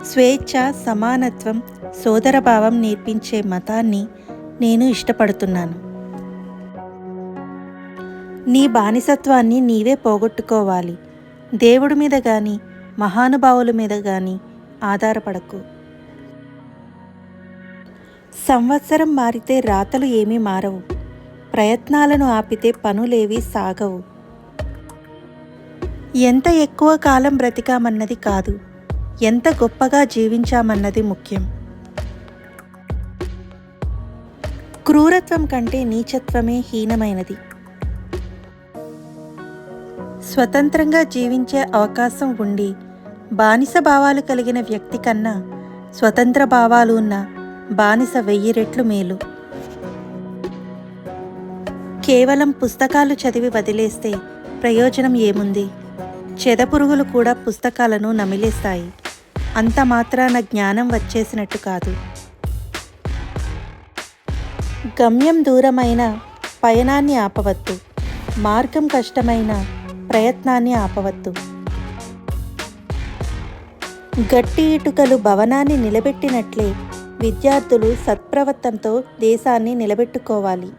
స్వేచ్ఛ, సమానత్వం, సోదరభావం నేర్పించే మతాన్ని నేను ఇష్టపడుతున్నాను. నీ బానిసత్వాన్ని నీవే పోగొట్టుకోవాలి. దేవుడి మీద కానీ మహానుభావుల మీద కానీ ఆధారపడకు. సంవత్సరం మారితే రాతలు ఏమీ మారవు. ప్రయత్నాలను ఆపితే పనులేవి సాగవు. ఎంత ఎక్కువ కాలం బ్రతికామన్నది కాదు, ఎంత గొప్పగా జీవించామన్నది ముఖ్యం. క్రూరత్వం కంటే నీచత్వమే హీనమైనది. స్వతంత్రంగా జీవించే అవకాశం ఉండి బానిస భావాలు కలిగిన వ్యక్తి కన్నా స్వతంత్ర భావాలు ఉన్న బానిస 1000 రెట్లు మేలు. కేవలం పుస్తకాలు చదివి వదిలేస్తే ప్రయోజనం ఏముంది? చెదపురుగులు కూడా పుస్తకాలను నమిలేస్తాయి. అంత మాత్రాన జ్ఞానం వచ్చేసినట్టు కాదు. గమ్యం దూరమైన పయనాన్ని ఆపవద్దు. మార్గం కష్టమైన ప్రయత్నాన్ని ఆపవద్దు. గట్టి ఇటుకలు భవనాన్ని నిలబెట్టినట్లే విద్యార్థులు సత్ప్రవర్తనతో దేశాన్ని నిలబెట్టుకోవాలి.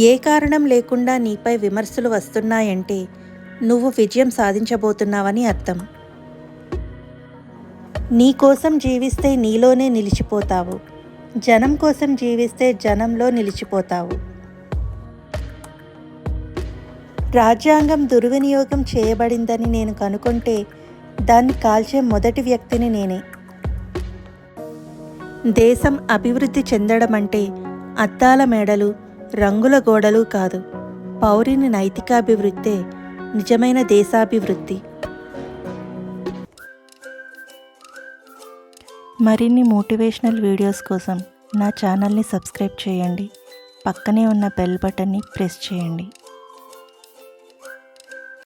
ఏ కారణం లేకుండా నీపై విమర్శలు వస్తున్నాయంటే నువ్వు విజయం సాధించబోతున్నావని అర్థం. నీ కోసం జీవిస్తే నీలోనే నిలిచిపోతావు. జనం కోసం జీవిస్తే జనంలో నిలిచిపోతావు. రాజ్యాంగం దుర్వినియోగం చేయబడిందని నేను కనుగొంటే దాన్ని కాల్చే మొదటి వ్యక్తిని నేనే. దేశం అభివృద్ధి చెందడం అంటే అద్దాల మేడలు, రంగుల గోడలు కాదు. పౌరుని నైతికాభివృద్ధే నిజమైన దేశాభివృద్ధి. మరిన్ని మోటివేషనల్ వీడియోస్ కోసం నా ఛానల్ని సబ్స్క్రైబ్ చేయండి. పక్కనే ఉన్న బెల్ బటన్ని ప్రెస్ చేయండి.